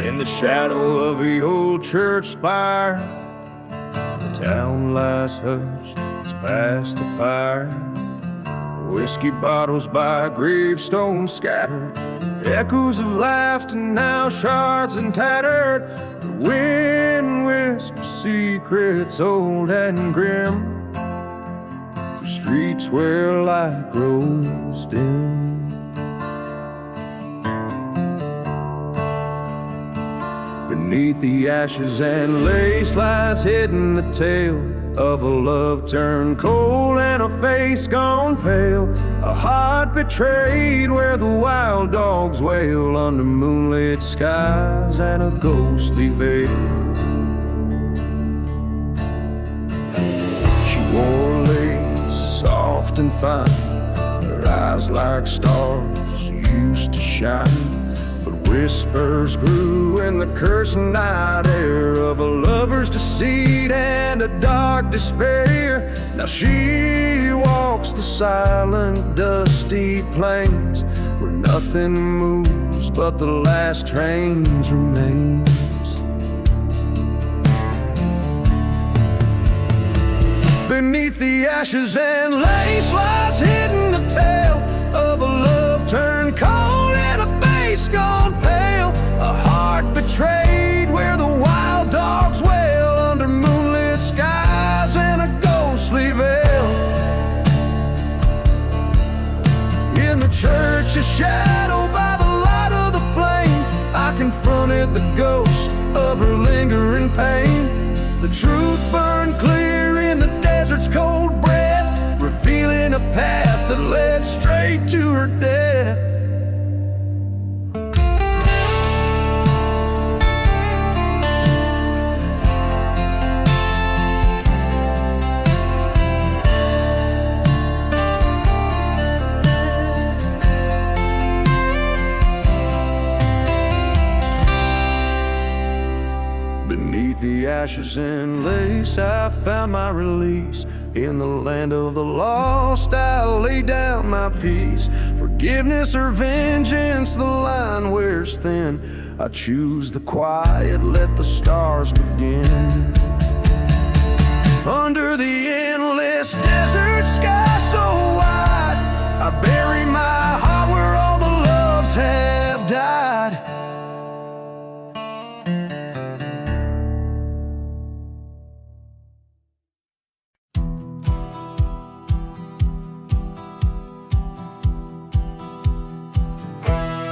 In the shadow of the old church spire, the town lies hushed, it's past the fire. Whiskey bottles by gravestones scattered, echoes of laughter now shards and tattered. The wind whispers secrets old and grim through streets where light grows dim. Beneath the ashes and lace lies hidden the tale of a love turned cold and a face gone pale, a heart betrayed where the wild dogs wail under moonlit skies and a ghostly veil. She wore lace soft and fine, her eyes like stars used to shine. Whispers grew in the cursed night air of a lover's deceit and a dark despair. Now she walks the silent, dusty plains where nothing moves but the last train's remains. Beneath the ashes and lace lies hidden a tale of a love turned cold and a face gone pale, a heart betrayed where the wild dogs wail under moonlit skies and a ghostly veil. In the church's shadow by the light of the flame, I confronted the ghost of her lingering pain. The truth burned clear in the desert's cold breath, revealing a path that led straight to her death. Beneath the ashes and lace, I found my release. In the land of the lost, I lay down my peace. Forgiveness or vengeance, the line wears thin. I choose the quiet, let the stars begin. Under the endless desert sky so wide, I bury my heart where all the loves have died.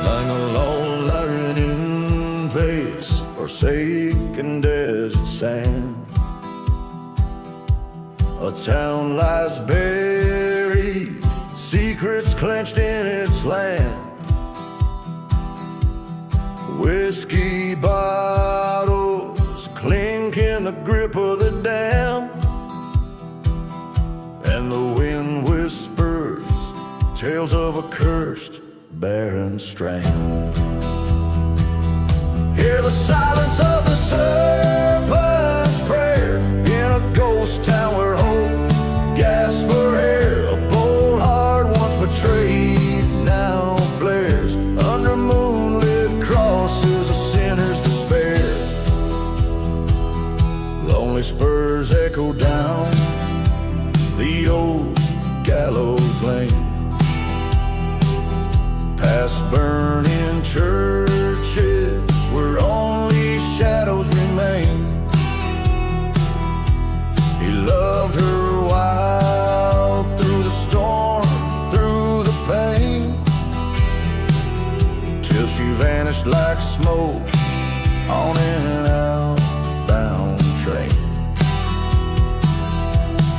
Lying alone, lying in place, forsaken desert sand. A town lies buried, secrets clenched in its land. Whiskey bottles clink in the grip of the dam, and the wind whispers tales of a cursed barren strand. Hear the silence of the serpent's prayer in a ghost town where hope gasps for air. A bold heart once betrayed now flares under moonlit crosses, a sinner's despair. Lonely spurs echo down the old gallows lane, past burning churches where only shadows remain. He loved her wild through the storm, through the pain, till she vanished like smoke on an outbound train.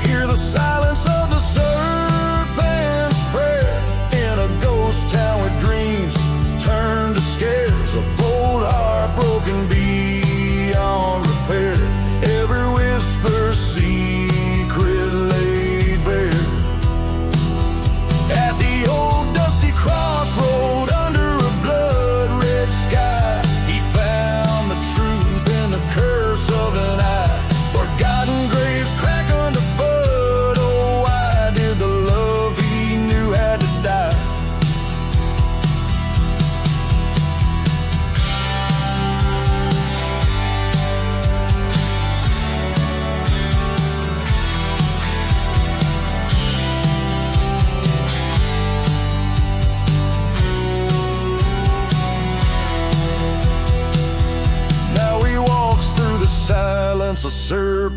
Hear the silence of the serpent's prayer in a ghost town where dreams turn to scare.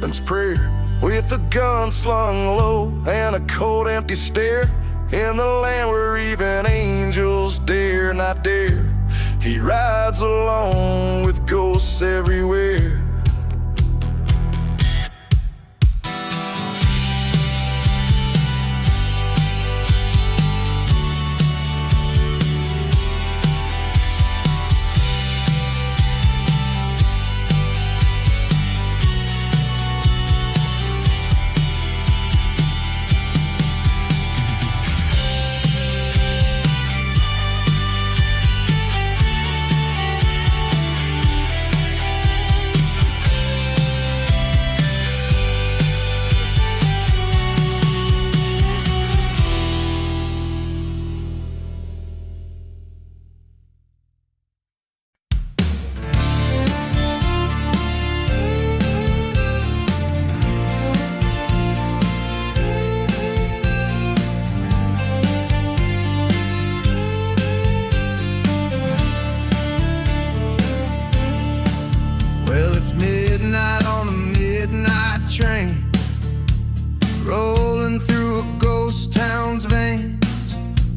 serpent's prayer, with a gun slung low and a cold empty stare, in the land where even angels dare not dare. He rides alone with ghosts everywhere.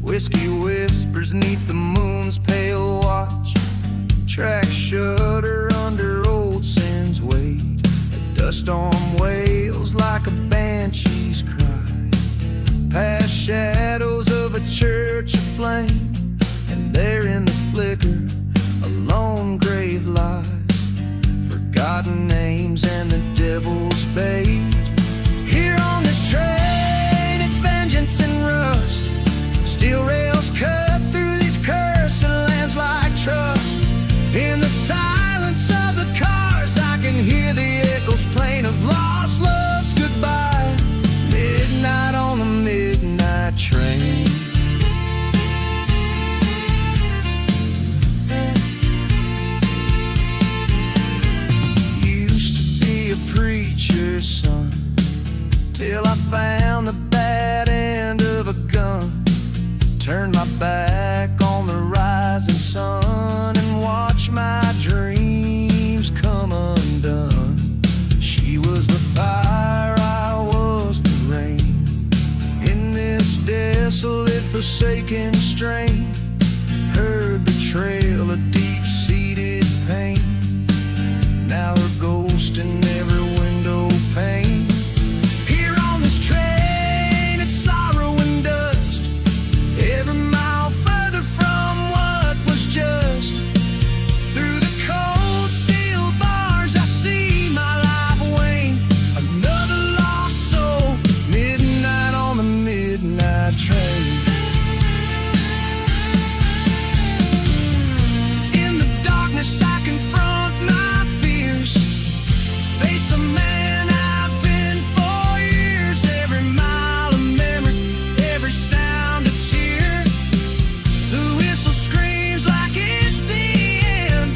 Whiskey whispers neath the moon's pale watch. Track shudder under old sin's weight. A dust storm wails like a banshee's cry, past shadows of a church aflame. And there in the flicker, a lone grave lies, forgotten names and the devil's bait. Here on this train, it's vengeance and rust. Steel rails cut through these cursed lands like trust. In the silence of the cars, I can hear the echoes plain of lost love's goodbye. Midnight on the midnight train. Used to be a preacher's son, till I found the bad end of a gun. Turned my back on the rising sun and watched my dreams come undone. She was the fire, I was the rain. In this desolate, forsaken strain, her betrayal, a deep-seated pain. Now her ghost in every window pane. Here on this train, it's sorrow and dust. Every mile further from what was just. Through the cold steel bars, I see my life wane. Another lost soul, midnight on the midnight train. In the darkness, I confront my fears, face the man I've been for years. Every mile of memory, every sound a tear. The whistle screams like it's the end,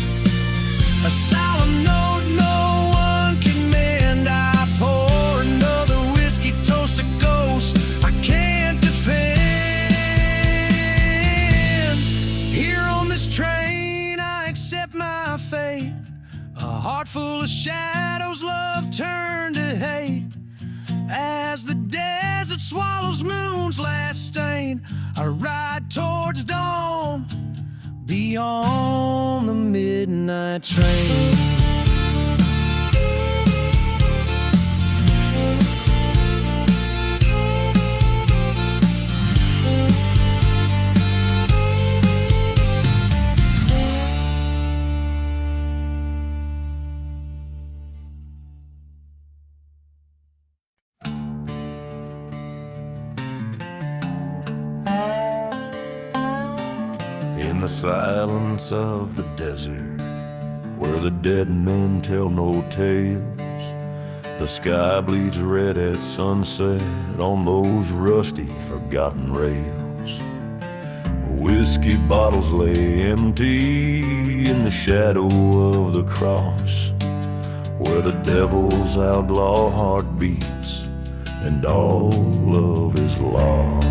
a solemn note no one can mend. I pour another whiskey toast to ghosts I can't defend. Here on this train, I accept my fate. A heart full of shadows, love turned to hate. As the desert swallows moon's last stain, I ride towards dawn, beyond the midnight train. In the silence of the desert, where the dead men tell no tales, the sky bleeds red at sunset on those rusty, forgotten rails. Whiskey bottles lay empty in the shadow of the cross, where the devil's outlaw heart beats and all love is lost.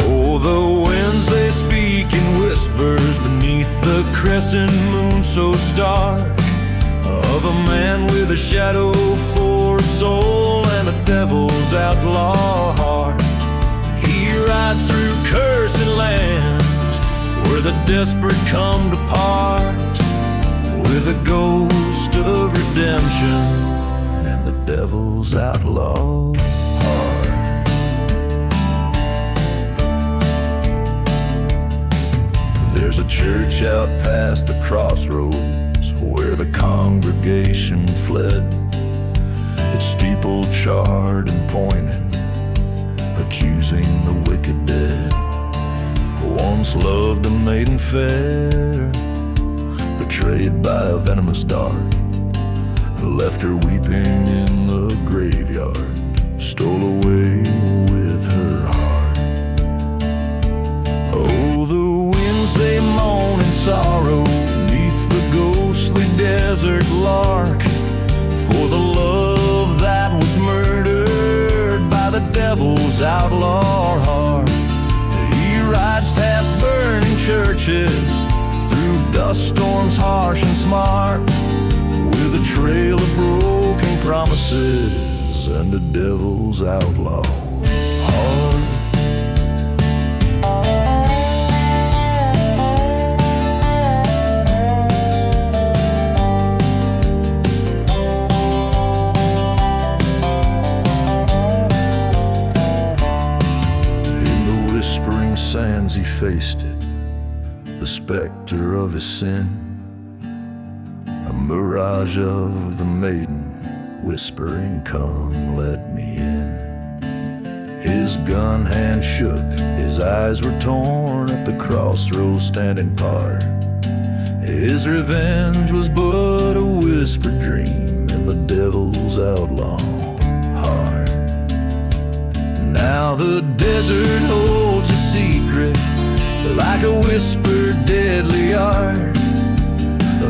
Oh, the winds they speak in whispers beneath the crescent moon so stark. of a man with a shadow for a soul and a devil's outlaw heart. He rides through cursed lands where the desperate come to part, with a ghost of redemption and the devil's outlaw heart. There's a church out past the crossroads where the congregation fled. Its steeple charred and pointed, accusing the wicked dead, who once loved a maiden fair, betrayed by a venomous dart, left her weeping in the graveyard, stole away with her heart. Oh, the winds they moan in sorrow neath the ghostly desert lark, for the love that was murdered by the devil's outlaw heart. He rides past burning churches, through dust storms harsh and smart, with a trail of broken promises and the devil's outlaw heart. In the whispering sands he faced it, the specter of his sin, a mirage of the maiden whispering, "Come, let me in." His gun hand shook, his eyes were torn at the crossroads standing part. His revenge was but a whispered dream in the devil's outlaw heart. Now the desert holds a secret, like a whispered deadly art.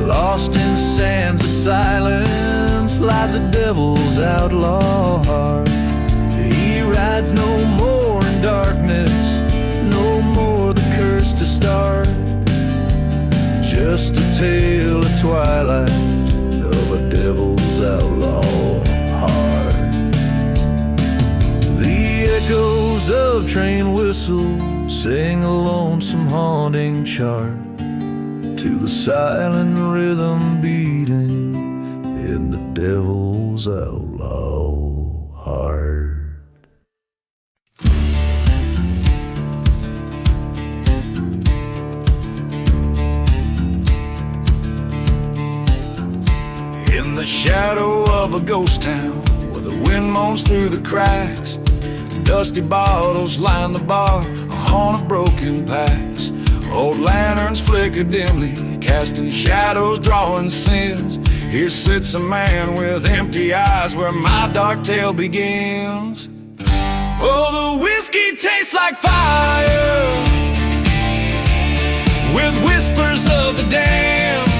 Lost in sands of silence lies a devil's outlaw heart. He rides no more in darkness, no more the curse to start, just a tale of twilight of a devil's outlaw heart. The echoes of train whistles sing a lonesome haunting chart to the silent rhythm beating in the devil's outlaw heart. In the shadow of a ghost town where the wind moans through the cracks, dusty bottles line the bar, a haunt of broken packs. Old lanterns flicker dimly, casting shadows, drawing sins. Here sits a man with empty eyes where my dark tale begins. Oh, the whiskey tastes like fire, with whispers of the damned.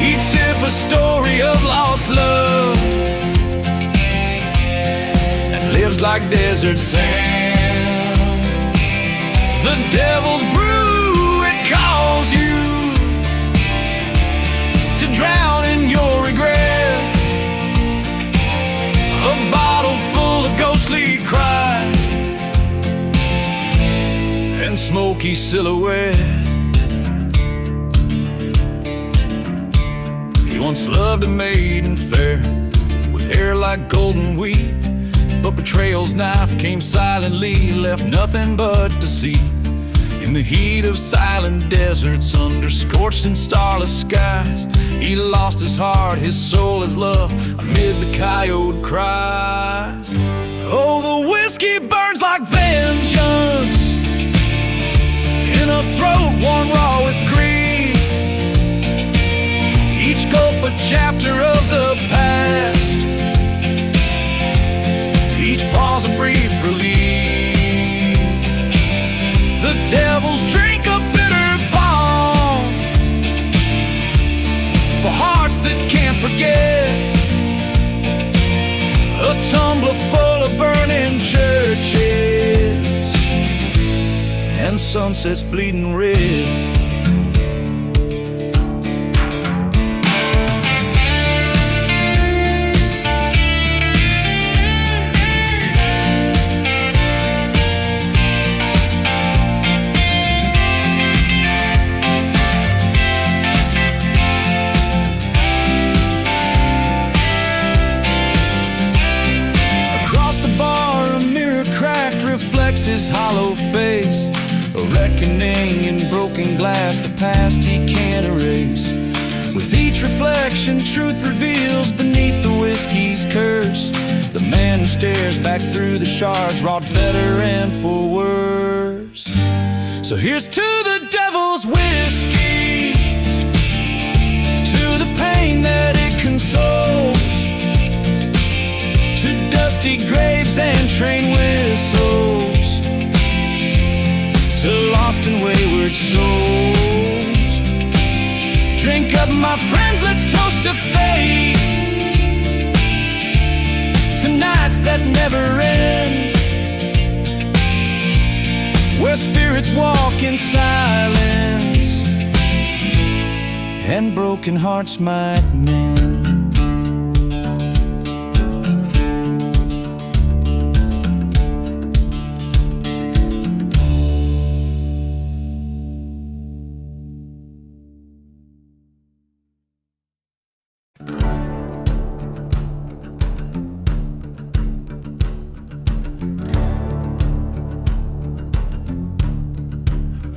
Each sip a story of lost love that lives like desert sand. The devil's brew, it calls you to drown in your regrets. A bottle full of ghostly cries and smoky silhouette. He once loved a maiden fair with hair like golden wheat, but betrayal's knife came silently, left nothing but deceit. In the heat of silent deserts, under scorched and starless skies, he lost his heart, his soul, his love, amid the coyote cries. Oh, the whiskey burns like vengeance in a throat worn raw with grief. Each gulp a chapter of the past, each pause a brief relief. The devils drink a bitter balm for hearts that can't forget. A tumbler full of burning churches and sunsets bleeding red. awakening in broken glass, the past he can't erase. With each reflection, truth reveals beneath the whiskey's curse. The man who stares back through the shards wrought better and for worse. So here's to the devil's whiskey, to the pain that it consoles, to dusty graves and train whistles, to lost and wayward souls. Drink up, my friends, let's toast to fate, to nights that never end, where spirits walk in silence and broken hearts might mend.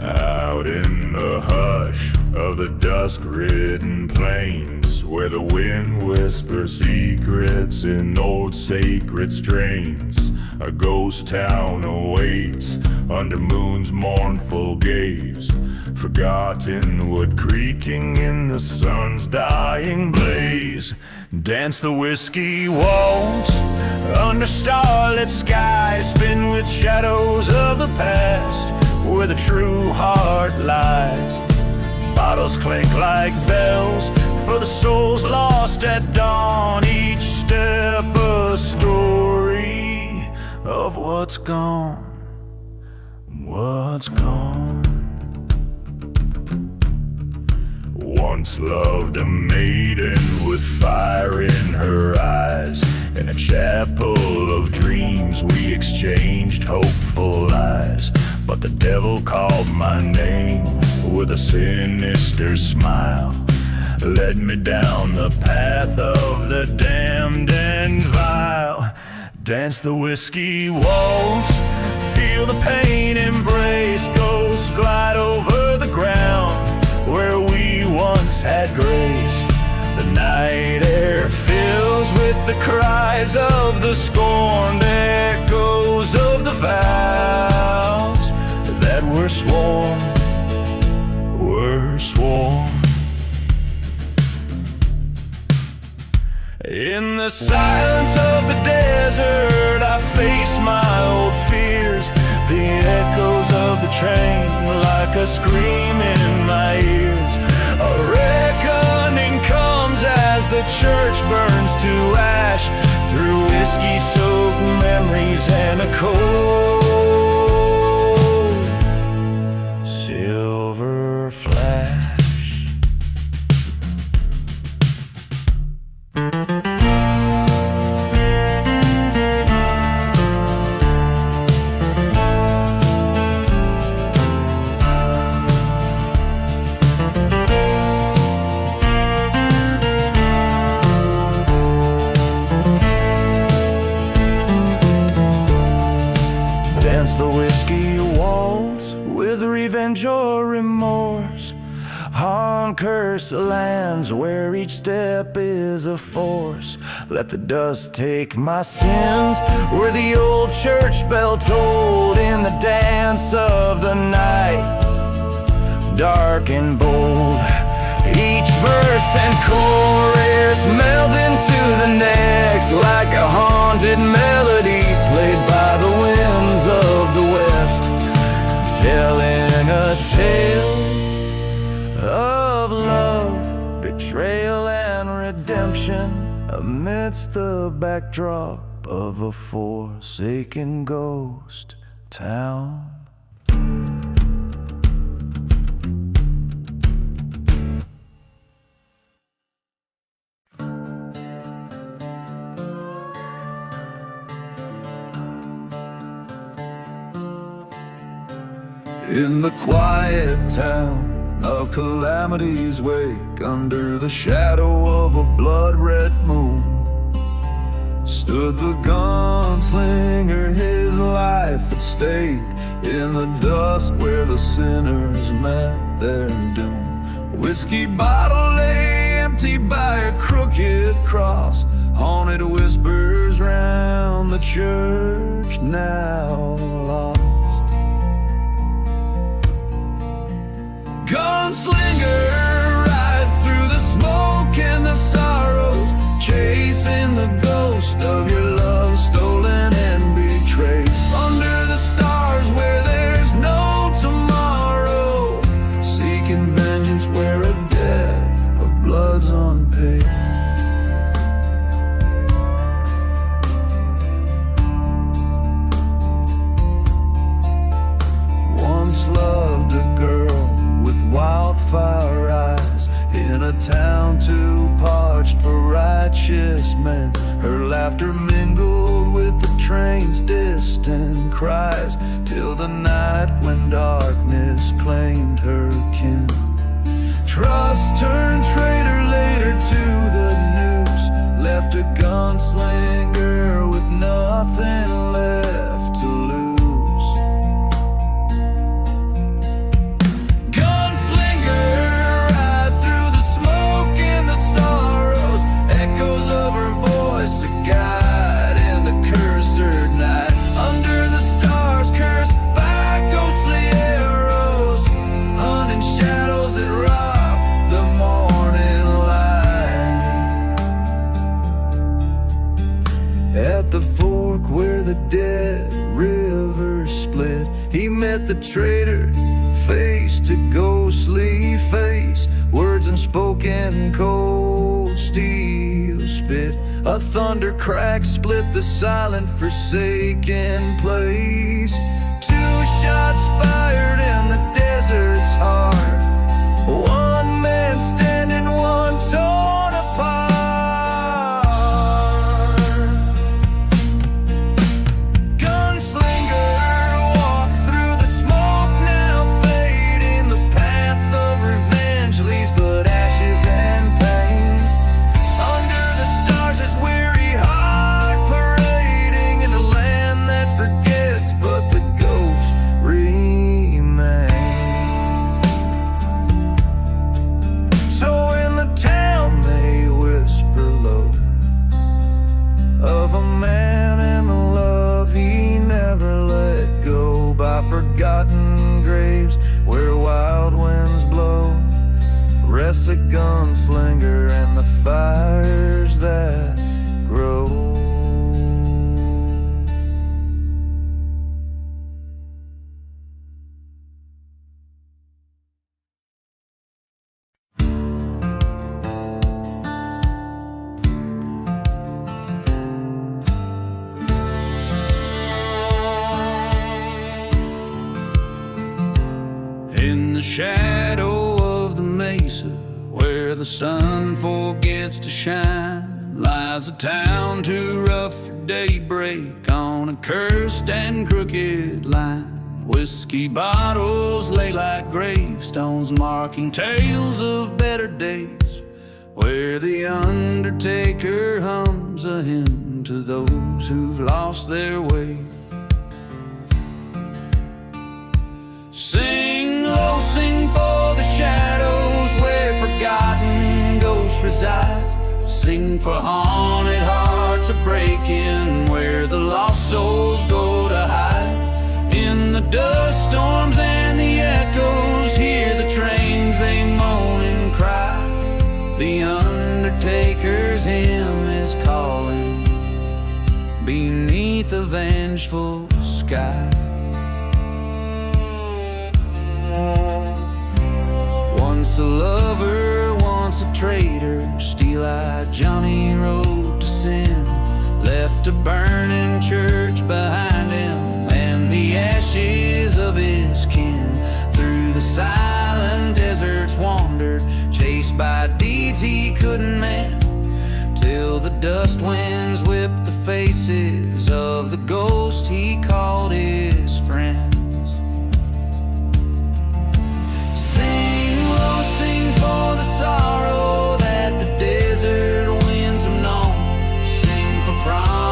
Out in the hush of the dusk-ridden plains, where the wind whispers secrets in old sacred strains, a ghost town awaits under moon's mournful gaze. Forgotten wood creaking in the sun's dying blaze. Dance the whiskey waltz under starlit skies, spin with shadows of the past, where the true heart lies. Bottles clink like bells for the souls lost at dawn. Each step a story of what's gone, what's gone. Once loved a maiden with fire in her eyes. In a chapel of dreams we exchanged hopeful lies. But the devil called my name with a sinister smile, led me down the path of the damned and vile. Dance the whiskey waltz, feel the pain embrace. Ghosts glide over the ground where we once had grace. The night air fills with the cries of the scorned, echoes of the vows that were sworn, were sworn. In the silence of the desert I face my old fears, the echoes of the train like a scream in my ears. A reckoning comes as the church burns to ash, through whiskey-soaked memories and a cold silver flash. The whiskey waltz with revenge or remorse, haunt curse the lands where each step is a force. Let the dust take my sins where the old church bell tolled, in the dance of the night, dark and bold. Each verse and chorus meld into the next, like a haunted melody played by the winds of the west, telling a tale of love, betrayal and redemption amidst the backdrop of a forsaken ghost town. In the quiet town of calamity's wake, under the shadow of a blood-red moon, stood the gunslinger, his life at stake, in the dust where the sinners met their doom. Whiskey bottle lay empty by a crooked cross, haunted whispers round the church now lost. Gunslinger, ride through the smoke and the sorrows, chasing the ghost of your love stolen and betrayed. Under the stars where there's no tomorrow, seeking vengeance where a debt of blood's unpaid. Once loved a girl with wildfire eyes, in a town too parched for righteous men. Her laughter mingled with the train's distant cries, till the night when darkness claimed her kin. Trust turned traitor later to the noose, left a gunslinger with nothing left to lose. Dead river split, he met the traitor face to ghostly face, words unspoken, cold steel spit. A thunder crack split the silent forsaken place. Two shots fired in the desert's heart, one man standing, one torn apart. Forgotten graves where wild winds blow, rests a gunslinger and the fires that grow. In the shadow of the mesa, where the sun forgets to shine, lies a town too rough for daybreak, on a cursed and crooked line. Whiskey bottles lay like gravestones, marking tales of better days, where the undertaker hums a hymn to those who've lost their way. Sing low, sing for the shadows where forgotten ghosts reside. Sing for haunted hearts a-breaking, where the lost souls go to hide. In the dust storms and the echoes, hear the trains, they moan and cry. The undertaker's hymn is calling beneath a vengeful sky. Once a lover, once a traitor, steel-eyed Johnny rode to sin, left a burning church behind him and the ashes of his kin. Through the silent deserts wandered, chased by deeds he couldn't mend, till the dust winds whipped the faces of the ghost he called his friends. Sing low, sing for the sorrow that the desert winds have known. Sing for promise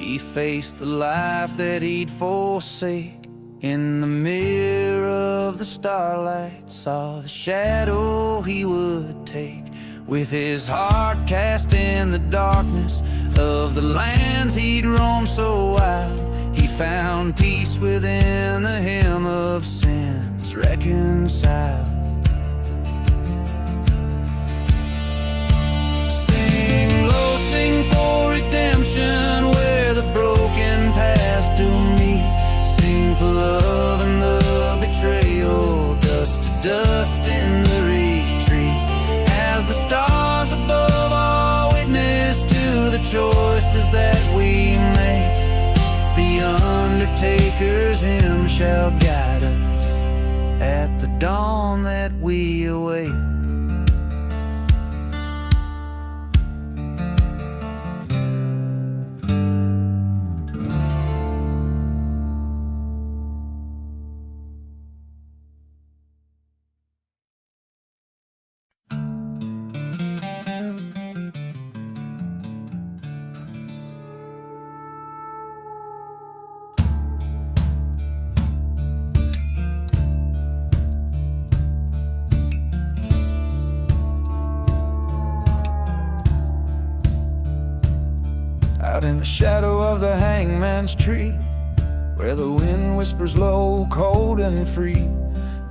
He faced the life that he'd forsake. In the mirror of the starlight, saw the shadow he would take. With his heart cast in the darkness of the lands he'd roamed so wild, he found peace within the hymn of sins reconciled. Sing low, sing for redemption, where the broken past do meet. Sing for love and the betrayal, dust to dust in the retreat. As the stars above all witness to the choices that we make, the undertaker's hymn shall guide us at the dawn that we await. Out in the shadow of the hangman's tree, where the wind whispers low, cold and free,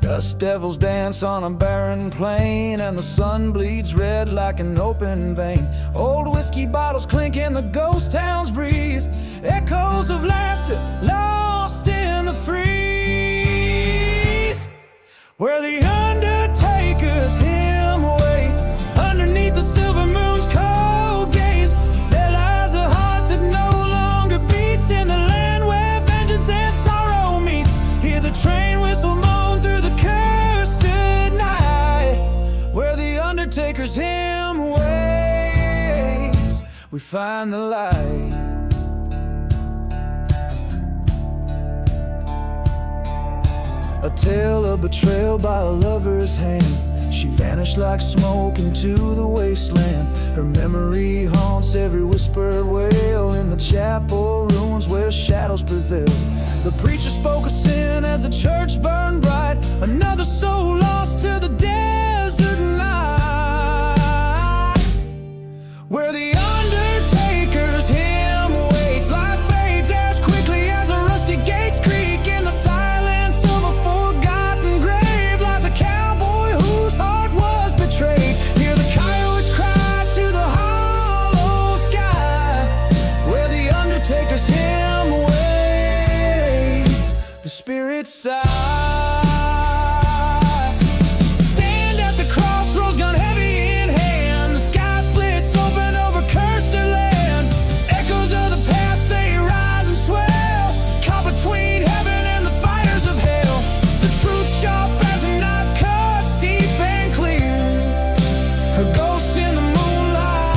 dust devils dance on a barren plain, and the sun bleeds red like an open vein. Old whiskey bottles clink in the ghost town's breeze, echoes of laughter lost in the freeze. Where the undertaker's hymn waits underneath the silver moon's cold gaze, there lies a heart that no longer beats in the land where vengeance and sorrow meets. Hear the train whistle moan through the cursed night. Where the undertaker's hymn waits, we find the light. A tale of betrayal by a lover's hand. She vanished like smoke into the wasteland. Her memory haunts every whispered wail in the chapel ruins where shadows prevail. The preacher spoke of sin as the church burned bright, another soul lost to the desert night. Where the undertaker's hymn waits, life fades as quickly as a rusty gates creak. In the silence of a forgotten grave lies a cowboy whose heart was betrayed. Hear the coyotes cry to the hollow sky. Where the undertaker's hymn waits, the spirit sigh. Stand at the crossroads, gun heavy in hand. The sky splits open over cursed land. Echoes of the past, they rise and swell, caught between heaven and the fires of hell. The truth sharp as a knife cuts deep and clear. Her ghost in the moonlight,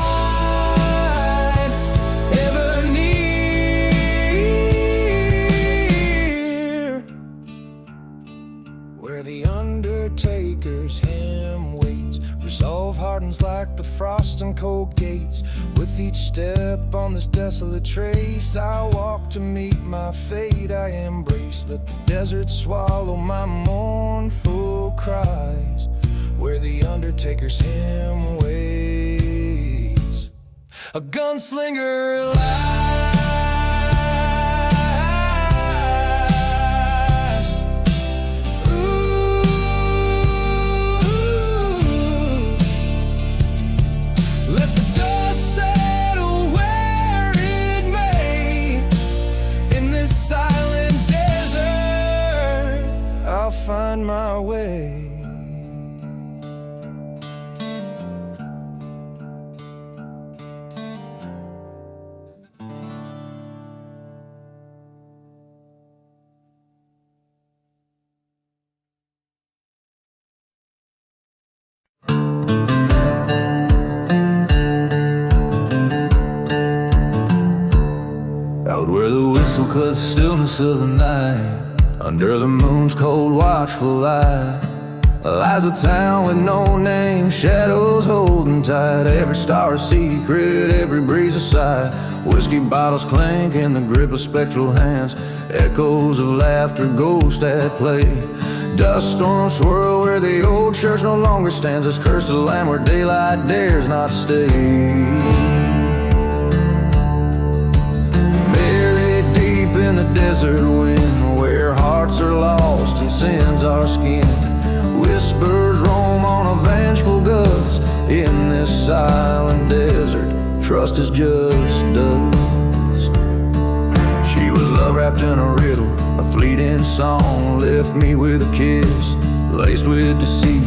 ever near. Where the undertaker's hymn waits, resolve hardens like the frost and cold gates. With each step on this desolate trace, I walk to meet my fate. I embrace, let the desert swallow my mournful cries. Where the undertaker's hymn waits, a gunslinger lies. Ooh, let the dust settle where it may. In this silent desert, I'll find my way. Out where the whistle cuts stillness of the night, under the moon's cold watchful light, lies a town with no name, shadows holding tight. Every star a secret, every breeze a sigh. Whiskey bottles clink in the grip of spectral hands. Echoes of laughter, ghosts at play. Dust storms swirl where the old church no longer stands. This cursed land where daylight dares not stay. Buried deep in the desert wind, where hearts are lost and sins are skinned. Whispers roam on a vengeful gust. In this silent desert, trust is just dust. She was love wrapped in a riddle, a fleeting song. Left me with a kiss, laced with deceit.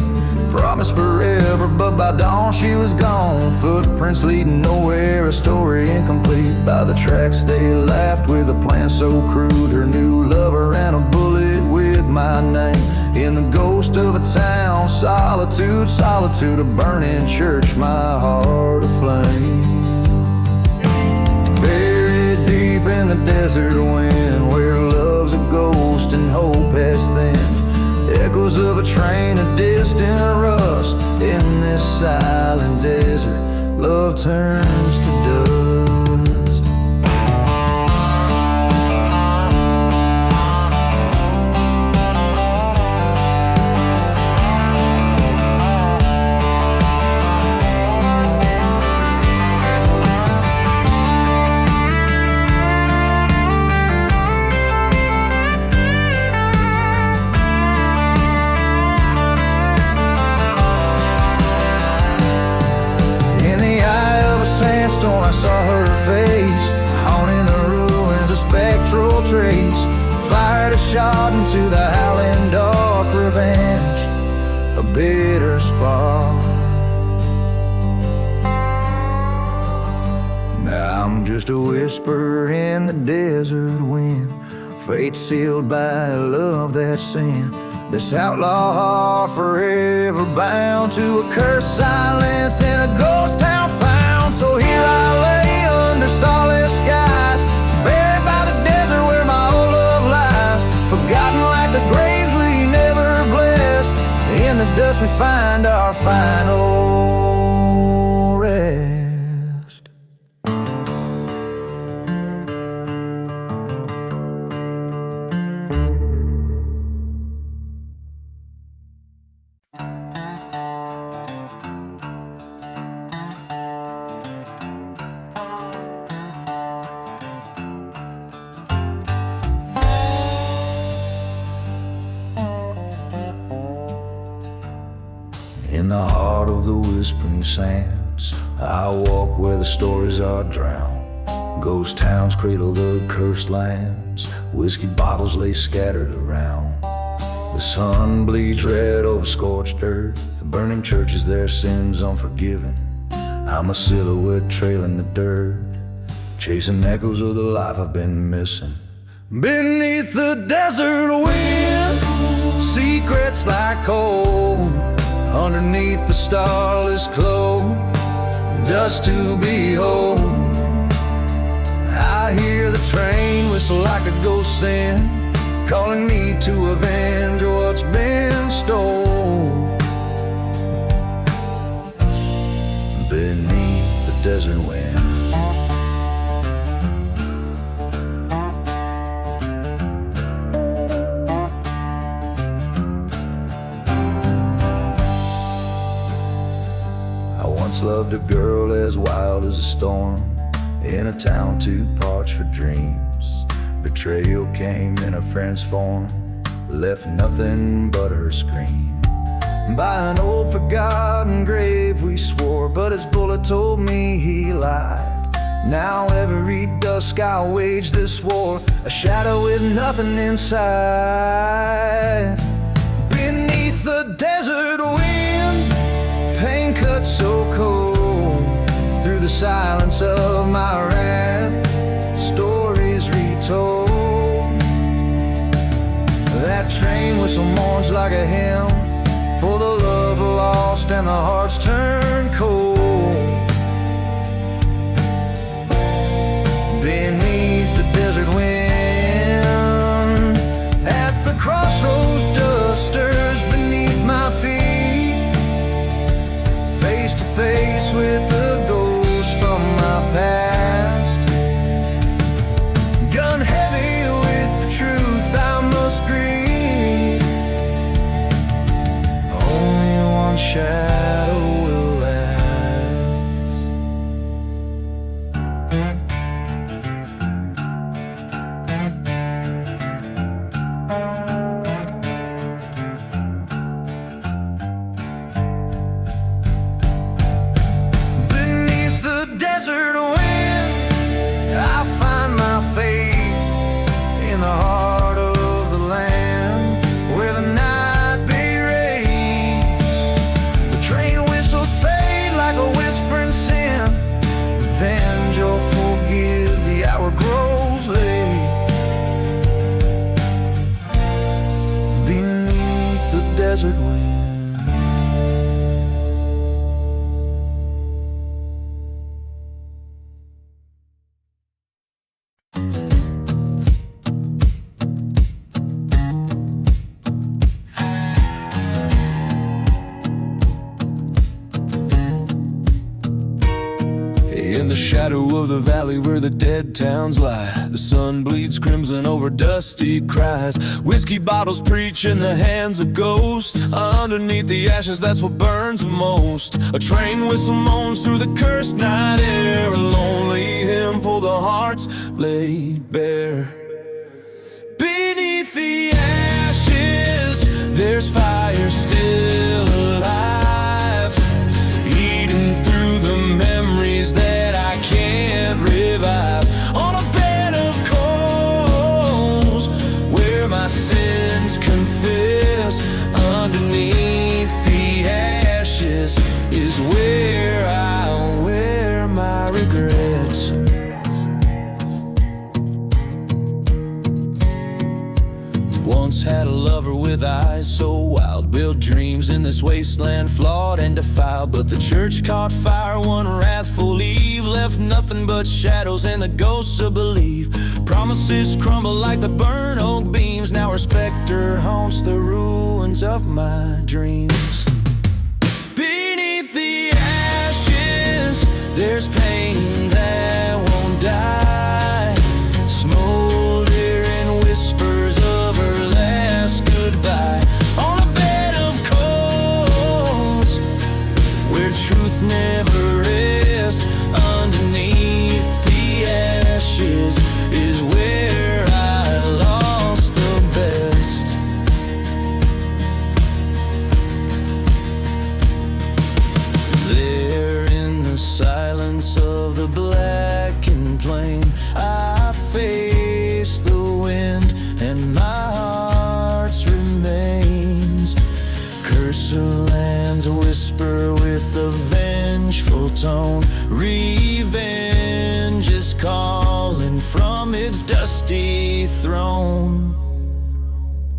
Promised forever, but by dawn she was gone. Footprints leading nowhere, a story incomplete. By the tracks they laughed with a plan so crude. Her new lover ran a bullet with my name. In the ghost of a town, solitude, solitude. A burning church, my heart aflame. Buried deep in the desert wind, where love's a ghost and hope has thinned. Echoes of a train, a distant rust. In this silent desert, love turns to dust. Saw her face, haunting the ruins, a spectral trace. Fired a shot into the howling dark, revenge, a bitter spark. Now I'm just a whisper in the desert wind, fate sealed by a love that's sin. This outlaw heart forever bound to a cursed silence in a ghost town found. So here I lay under starless skies, buried by the desert where my old love lies. Forgotten like the graves we never blessed. In the dust we find our final rest. In the heart of the whispering sands, I walk where the stories are drowned. Ghost towns cradle the cursed lands. Whiskey bottles lay scattered around. The sun bleeds red over scorched earth. The burning churches, their sins unforgiven. I'm a silhouette trailing the dirt, chasing echoes of the life I've been missing. Beneath the desert wind, secrets like cold. Underneath the starless clothes, dust to behold. I hear the train whistle like a ghost sing, calling me to avenge what's been stolen. Beneath the desert wind. Loved a girl as wild as a storm, in a town too parched for dreams. Betrayal came in a friend's form, left nothing but her scream. By an old forgotten grave we swore, but his bullet told me he lied. Now every dusk I'll wage this war, a shadow with nothing inside. Beneath the desert wind, pain cuts so cold. Through the silence of my wrath, stories retold. That train whistle mourns like a hymn for the love lost and the hearts turned cold. Beneath the desert wind, at the crossroads, dusters beneath my feet. revenge or forgive, the hour grows late. Beneath the desert wind. In the shadow of the valley where the dead towns lie, the sun bleeds crimson over dusty cries. Whiskey bottles preach in the hands of ghosts. Underneath the ashes, that's what burns the most. A train whistle moans through the cursed night air. A lonely hymn for the hearts laid bare. Beneath the ashes, there's fire still alive, eating through the memories that I can't revive. On a bed of coals where my sins confess, underneath the ashes is where I'll wear my regrets. Once had a lover with eyes so wild, built dreams in this wasteland flawed and defiled. But the church caught fire one wrathful eve, left nothing but shadows and the ghosts to believe. Promises crumble like the burnt oak beams. Now her specter haunts the ruins of my dreams. Beneath the ashes, there's pain that won't die, smoldering whispers of her last goodbye. On a bed of coals where truth never rests, underneath the ashes is where I lost the best. There in the silence of the blackened plain, I face the wind and my heart's remains. Curse the land's whisper with a vengeful tone. Revenge is calling from its dusty throne.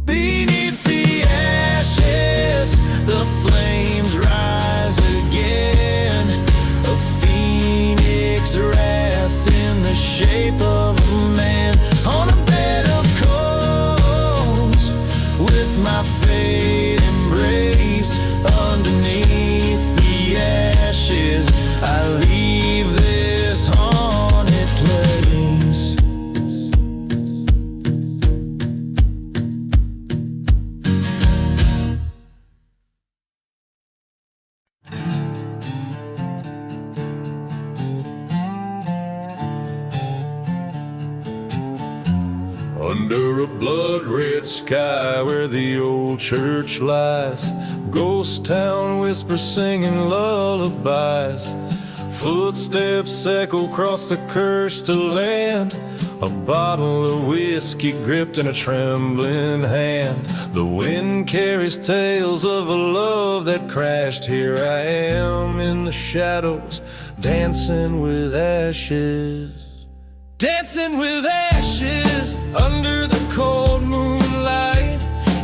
Beneath the ashes, the flames rise again. A phoenix wrath in the shape of a man. On a bed of coals with my fate embraced, underneath the ashes I leave this haunted place. Under a blood-red sky where the old church lies, ghost town whispers singing lullabies. Footsteps echo across the cursed land, a bottle of whiskey gripped in a trembling hand. The wind carries tales of a love that crashed. Here I am in the shadows, dancing with ashes. Dancing with ashes under the cold moonlight.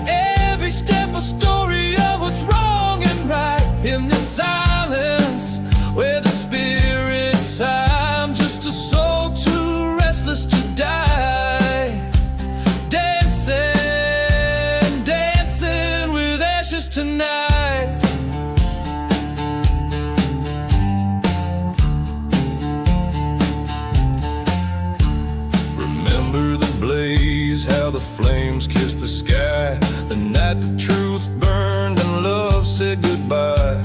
Every step a story of what's wrong and right. In this silence where the spirit's high, I'm just a soul too restless to die. Dancing, dancing with ashes tonight. How the flames kissed the sky, the night the truth burned and love said goodbye.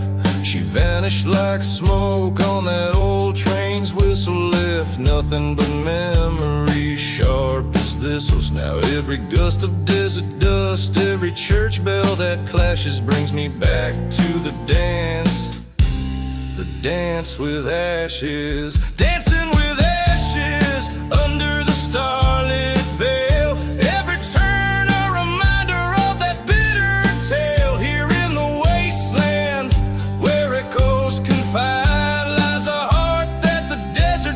She vanished like smoke on that old train's whistle, left nothing but memories sharp as thistles. Now every gust of desert dust, every church bell that clashes brings me back to the dance with ashes. Dancing with ashes under the starlit veil. Every turn a reminder of that bitter tale. Here in the wasteland where echoes confide lies a heart that the desert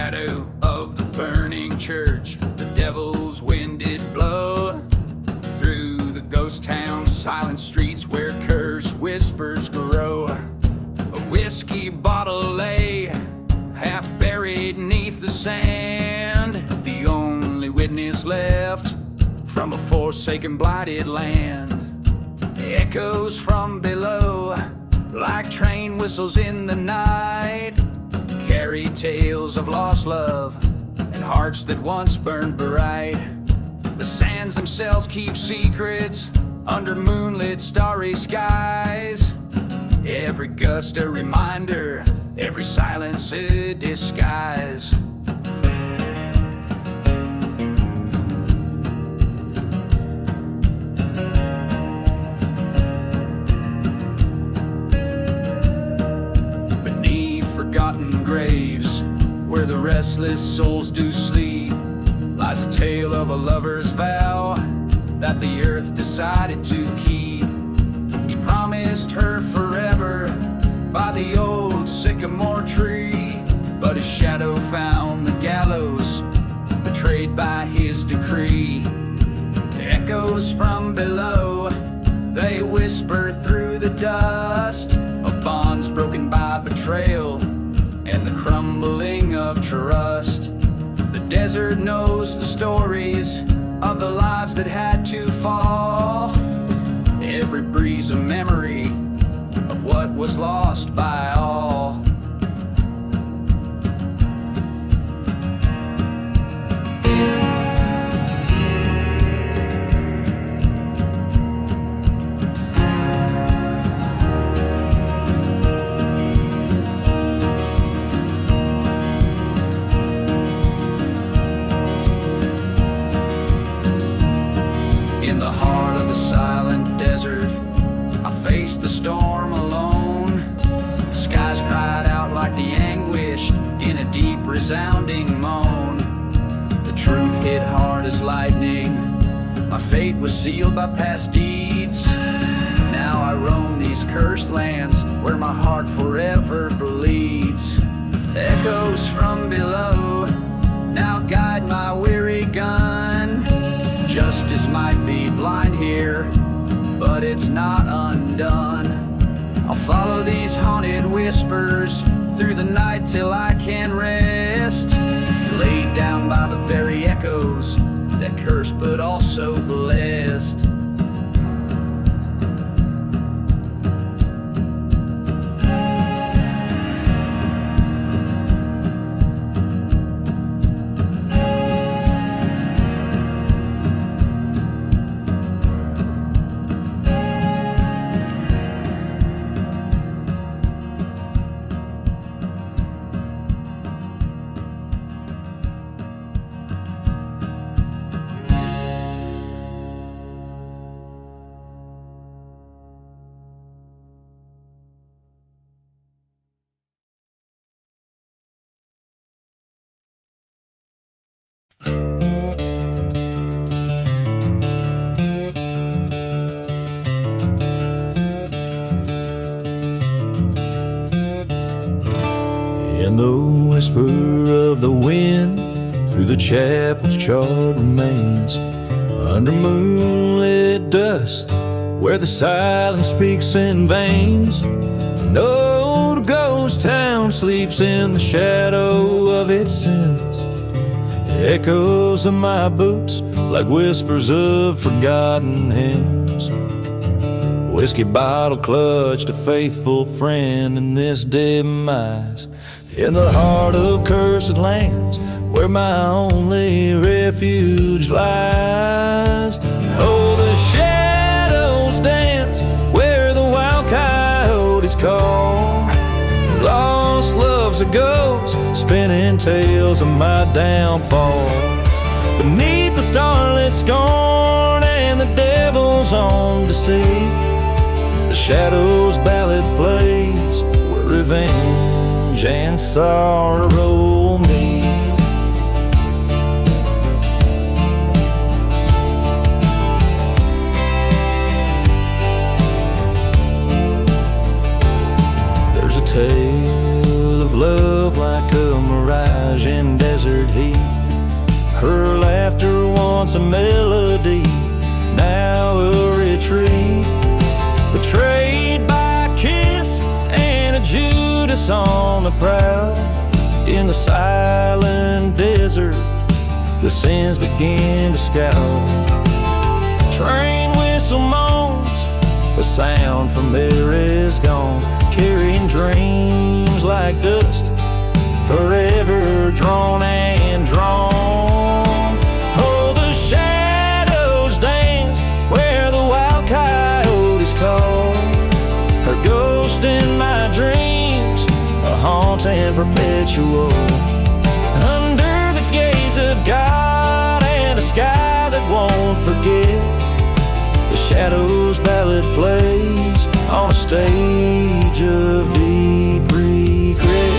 shadow of the burning church, the devil's wind did blow through the ghost town's silent streets where cursed whispers grow. A whiskey bottle lay half buried neath the sand, the only witness left from a forsaken blighted land. Echoes from below, like train whistles in the night, carry tales of lost love and hearts that once burned bright. The sands themselves keep secrets under moonlit starry skies. Every gust a reminder, every silence a disguise. Forgotten graves, where the restless souls do sleep, lies a tale of a lover's vow that the earth decided to keep. He promised her forever by the old sycamore tree, but his shadow found the gallows, betrayed by his decree. Echoes from below, they whisper through the dust of bonds broken by betrayal and the crumbling of trust. The desert knows the stories of the lives that had to fall. Every breeze a memory of what was lost by all. In the heart of the silent desert, I faced the storm alone. The skies cried out like the anguished in a deep resounding moan. The truth hit hard as lightning, my fate was sealed by past deeds. Now I roam these cursed lands where my heart forever bleeds. Echoes from below now guide my weary gun. Justice might be blind here, but it's not undone. I'll follow these haunted whispers through the night till I can rest, laid down by the very echoes that curse but also blessed. In the whisper of the wind, through the chapel's charred remains, under moonlit dusk, where the silence speaks in veins, an old ghost town sleeps in the shadow of its sins. The echoes of my boots, like whispers of forgotten hymns. Whiskey bottle clutched a faithful friend in this demise. In the heart of cursed lands, where my only refuge lies. Oh, the shadows dance where the wild coyotes call. Lost love's a ghost, spinning tales of my downfall. Beneath the starlit scorn and the devil's own deceit, the shadows ballad plays where revenge and sorrow meet. There's a tale of love like a mirage in melody, now a retreat. Betrayed by a kiss and a Judas on the prowl. In the silent desert, the sins begin to scowl. Train whistle moans, the sound from there is gone, carrying dreams like dust, forever drawn and drawn. Oh, the shadows dance where the wild coyotes call. Her ghost in my dreams, a haunting perpetual. Under the gaze of God and a sky that won't forget, the Shadows ballad plays on a stage of deep regret.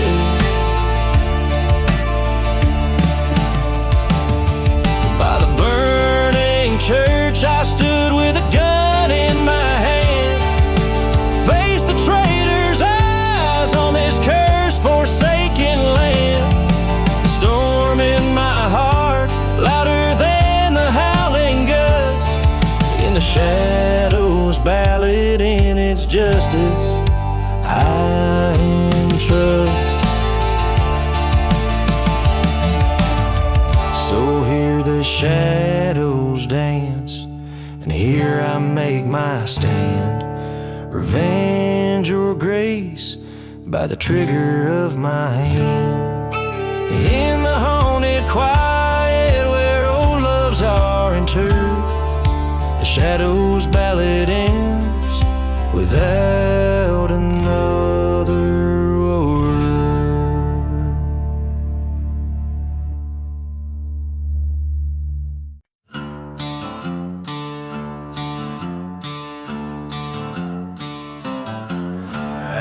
By the burning church I stood with a gun in my hand, faced the traitor's eyes on this cursed forsaken land. The storm in my heart, louder than the howling gust. In the Shadows ballad, in its justice I entrust. So hear the shadows dance, and here I make my stand. Revenge or grace by the trigger of my hand. In the haunted quiet where old loves are interred, the Shadows ballad ends without another word.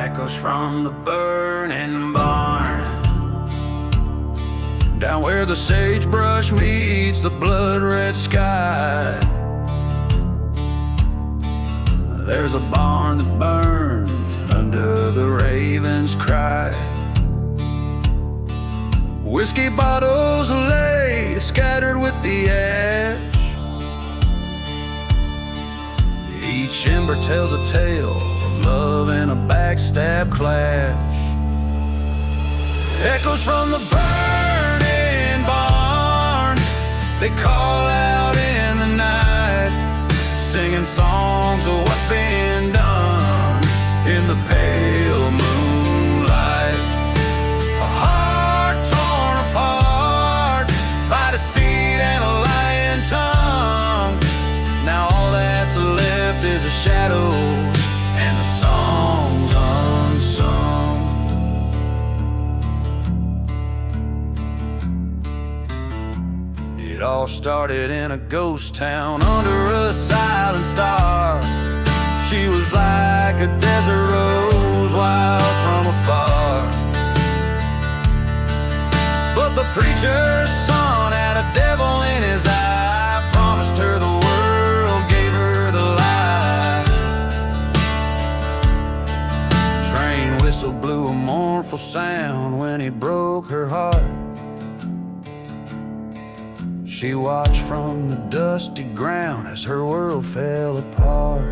Echoes from the burning barn, down where the sagebrush meets the blood-red sky. There's a barn that burns under the raven's cry. Whiskey bottles lay scattered with the ash. Each ember tells a tale of love and a backstab clash. Echoes from the burning barn, they call out in the night, singing songs of what's been done in the pale moonlight. A heart torn apart by deceit and a lying tongue. Now all that's left is the shadows and the songs unsung. It all started in a ghost town under a silent star. She was like a desert rose wild from afar. But the preacher's son had a devil in his eye, promised her the world, gave her the lie. Train whistle blew a mournful sound when he broke her heart. She watched from the dusty ground as her world fell apart.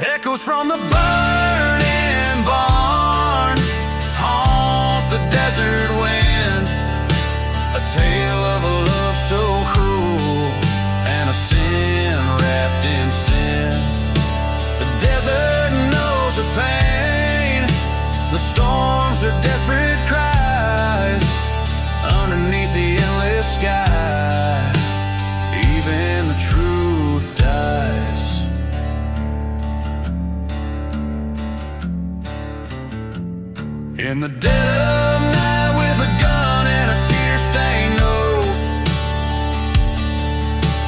Echoes from the burning barn haunt the desert wind, a tale of a love so cruel and a sin wrapped in sin. The desert knows her pain, the storms are desperate cries underneath the endless sky. Even the truth dies. In the dead of night with a gun and a tear-stained note,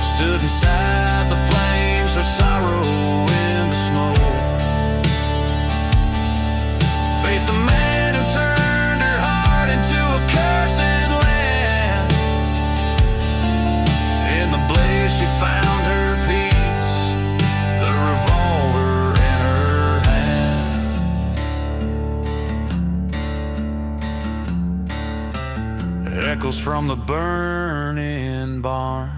stood inside the flames, her sorrow in the smoke. Faced the man who turned her heart into a cursed land. In the blaze she found her peace, the revolver in her hand. Echoes from the burning barn,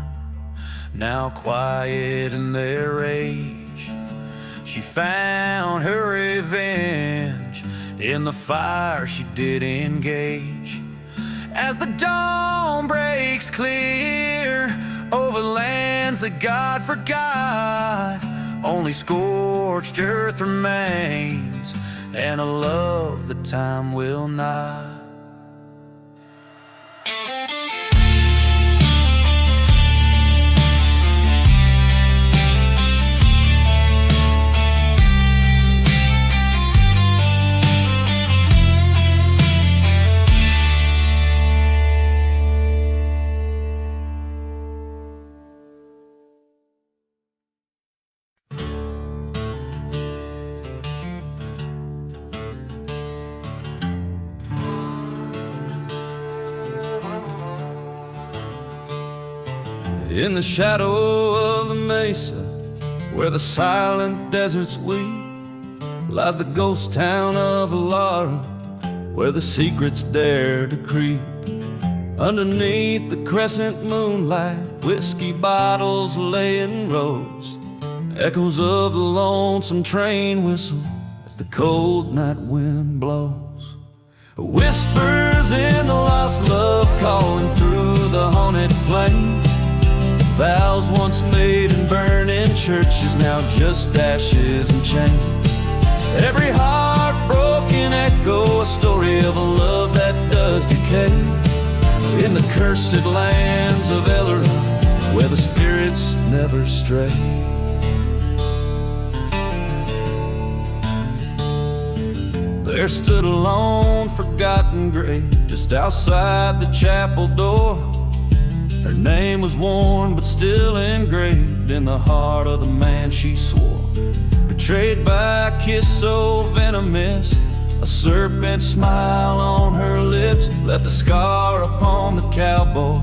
now quiet in their rage. She found her revenge in the fire she did engage. As the dawn breaks clear over lands that God forgot, only scorched earth remains and a love that time will not. In the shadow of the mesa, where the silent deserts weep, lies the ghost town of Lara, where the secrets dare to creep. Underneath the crescent moonlight, whiskey bottles lay in rows, echoes of the lonesome train whistle as the cold night wind blows. Whispers in the lost love calling through the haunted plains. Vows once made in burning churches, now just ashes and chains. Every heartbroken echo, a story of a love that does decay. In the cursed lands of Elora, where the spirits never stray. There stood a lone, forgotten grave just outside the chapel door. Her name was worn but still engraved in the heart of the man she swore. Betrayed by a kiss so venomous, a serpent smile on her lips left a scar upon the cowboy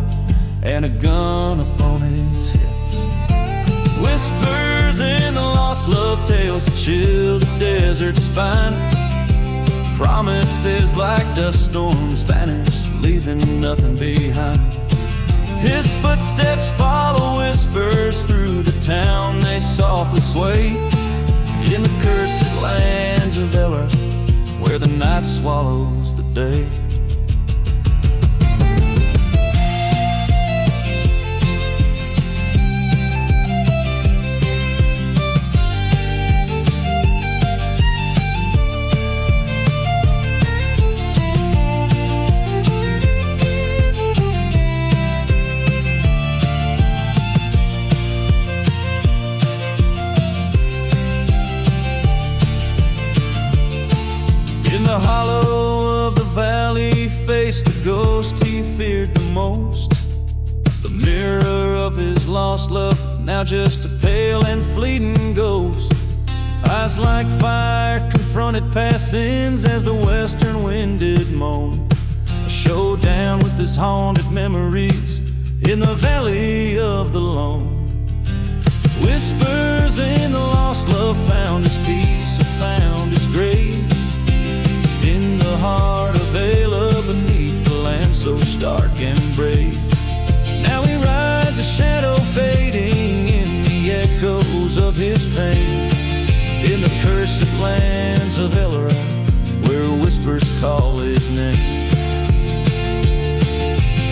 and a gun upon his hips. Whispers in the lost love tales that chill the desert's spine. Promises like dust storms vanish, leaving nothing behind. His footsteps follow whispers through the town, they softly sway. In the cursed lands of Elora, where the night swallows the day. The hollow of the valley faced the ghost he feared the most. The mirror of his lost love, now just a pale and fleeting ghost. Eyes like fire confronted past sins as the western wind did moan. A showdown with his haunted memories in the valley of the lone. Whispers in the lost love found his peace or found his grave. In the heart of Elora, beneath the land so stark and brave. Now he rides a shadow fading in the echoes of his pain. In the cursed lands of Elora, where whispers call his name.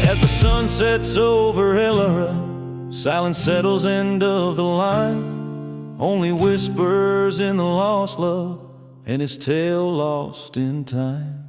As the sun sets over Elora, silence settles end of the line. Only whispers in the lost love and his tale lost in time.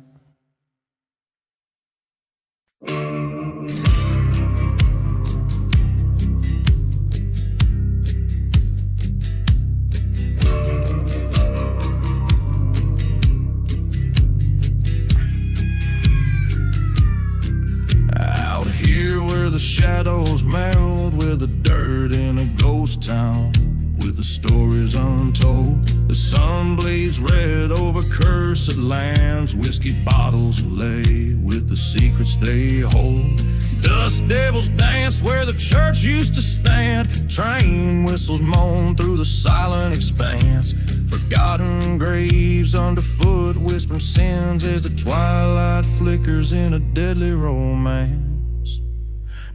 Out here where the shadows meld with the dirt in a ghost town, with the stories untold, the sun bleeds red over cursed lands. Whiskey bottles lay with the secrets they hold. Dust devils dance where the church used to stand. Train whistles moan through the silent expanse. Forgotten graves underfoot, whispering sins as the twilight flickers in a deadly romance.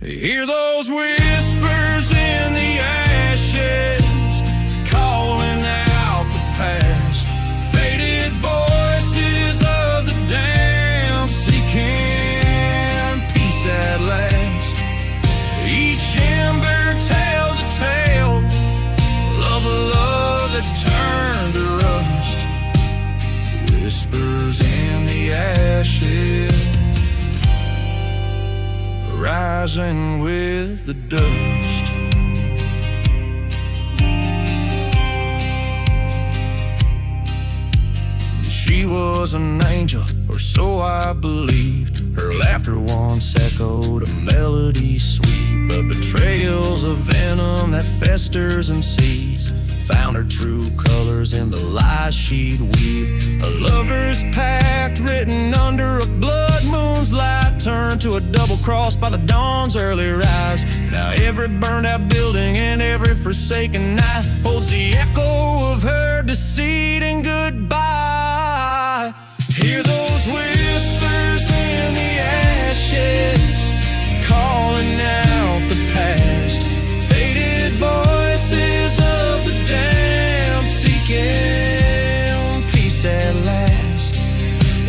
Hear those whispers in the ashes, calling out the past. Faded voices of the damned, seeking peace at last. Each ember tells a tale of a love that's turned to rust. Whispers in the ashes, rising with the dust. She was an angel, or so I believed. Her laughter once echoed a melody sweet, but betrayals of venom that festers and seeds found her true colors in the lies she'd weave. A lover's pact written under a blood moon's light turned to a double cross by the dawn's early rise. Now every burned out building and every forsaken night holds the echo of her deceit and goodbye. Hear those whispers in the ashes, calling out the past. Faded voices of the damned, seeking peace at last.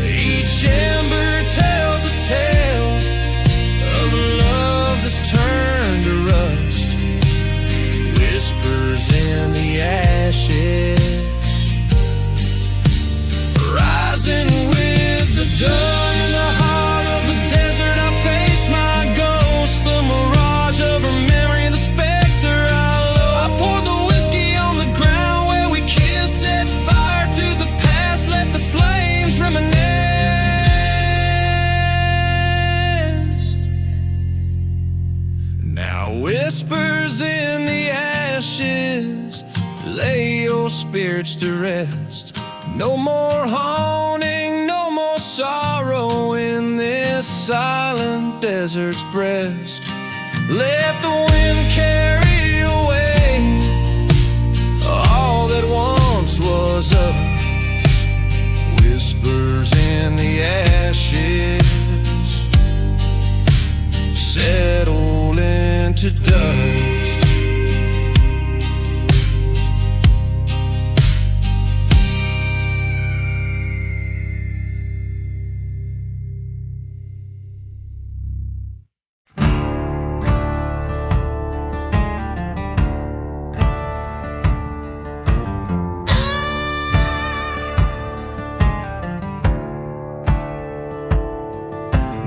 Each ember tells a tale of a love that's turned to rust. Whispers in the ashes, rising with the dawn. In the heart of the desert I face my ghost, the mirage of her memory, the specter I love. I poured the whiskey on the ground where we kissed, set fire to the past, let the flames reminisce. Now whispers in the ashes, lay your spirits to rest. No more haunting, no more sorrow in this silent desert's breast. Let the wind carry away all that once was us. Whispers in the ashes, settle into dust.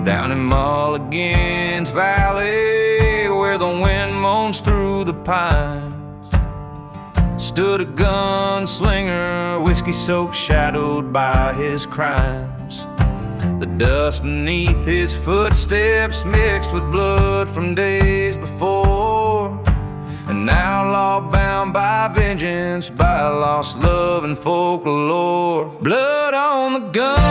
Down in Mulligan's Valley, where the wind moans through the pines, stood a gunslinger, whiskey-soaked, shadowed by his crimes. The dust beneath his footsteps mixed with blood from days before. An outlaw bound by vengeance, by lost love and folklore. Blood on the gunslinger,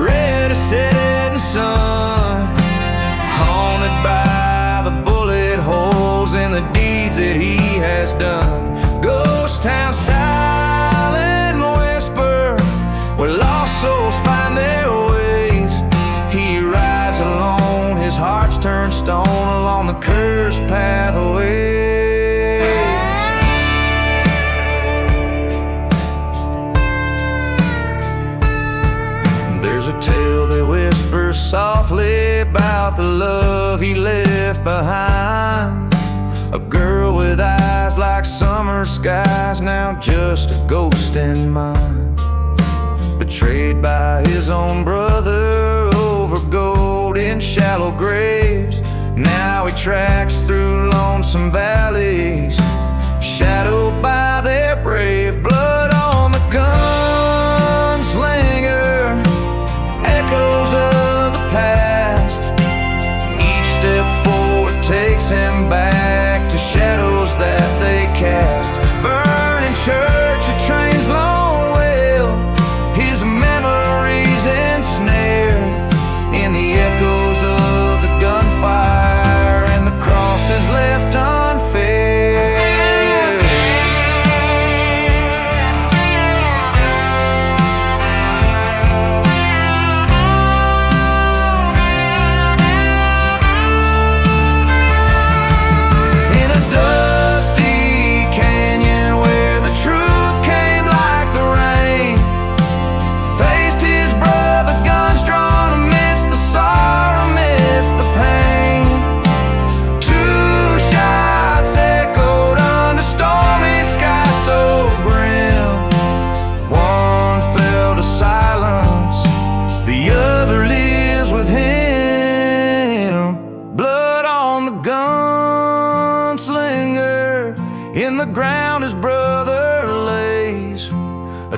red as setting sun, haunted by the bullet holes in the deeds that he has done. Ghost town, silent whisper, where lost souls find their ways. He rides alone, his heart's turned stone along the cursed pathways. There's a tale that whispers softly about the love he left behind. A girl with eyes like summer skies, now just a ghost in mind. Betrayed by his own brother over gold in shallow graves. Now he tracks through lonesome valleys, shadowed by their brave. Blood on the gunslinger, echoes of the past. Each step forward takes him back to shadows that they cast. Burning church, a train's long wail, his memories ensnared in the echoes of the gunfire, and the cross is left unfair.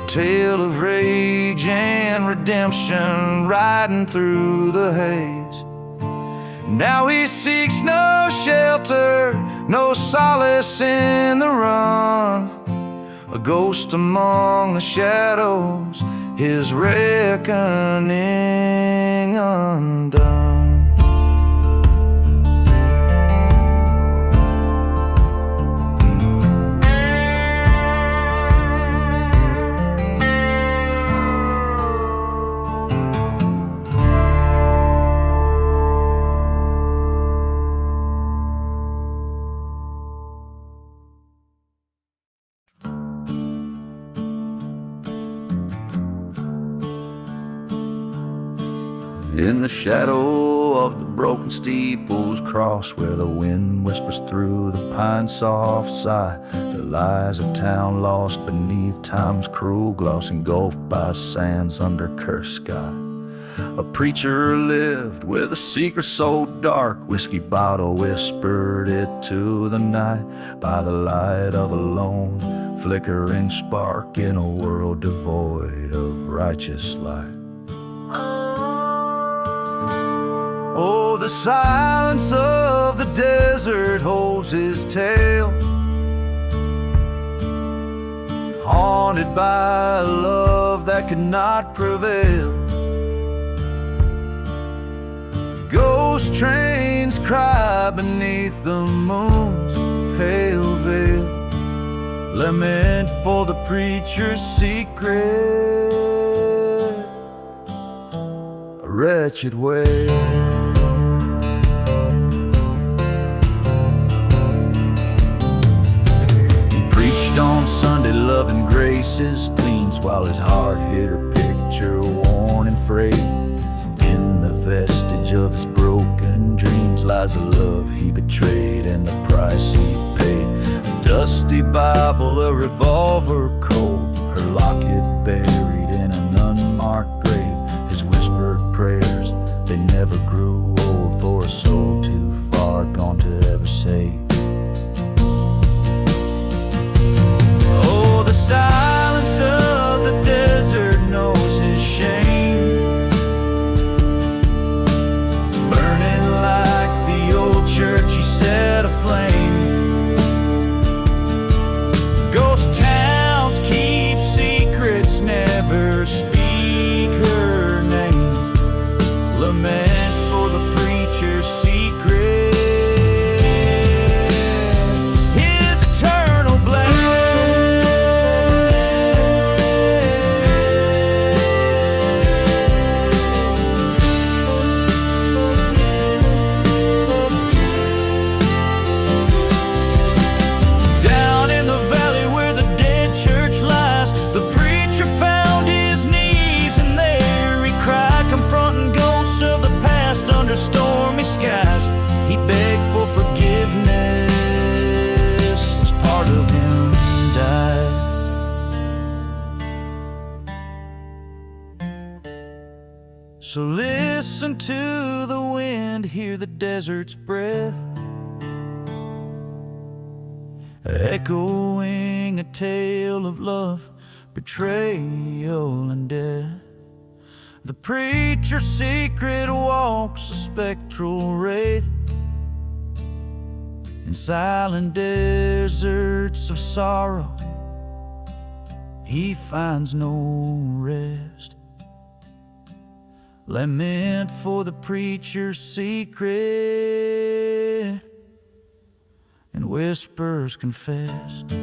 tale of rage and redemption riding through the haze. Now he seeks no shelter, no solace in the run. A ghost among the shadows, his reckoning undone. In the shadow of the broken steeples cross, where the wind whispers through the pine's soft sigh, there lies a town lost beneath time's cruel gloss, engulfed by sands under cursed sky. A preacher lived with a secret so dark, whiskey bottle whispered it to the night, by the light of a lone flickering spark in a world devoid of righteous light. Oh, the silence of the desert holds his tale, haunted by a love that could not prevail. Ghost trains cry beneath the moon's pale veil, lament for the preacher's secret, a wretched wail. On Sunday, loving grace's gleams, while his heart hid her picture worn and frayed. In the vestige of his broken dreams lies the love he betrayed and the price he paid. A dusty Bible, a revolver cold, her locket buried in an unmarked grave. His whispered prayers, they never grew old, for a soul too far gone to ever save. The silence of the desert knows his shame, burning like the old church he set aflame. Ghost towns keep secrets, never speak her name, lament for the preacher's secret. Stormy skies, he begged for forgiveness as part of him died. So listen to the wind, hear the desert's breath, echoing a tale of love, betrayal and death. The preacher's secret walks a spectral wraith in silent deserts of sorrow. He finds no rest, lament for the preacher's secret, and whispers confessed.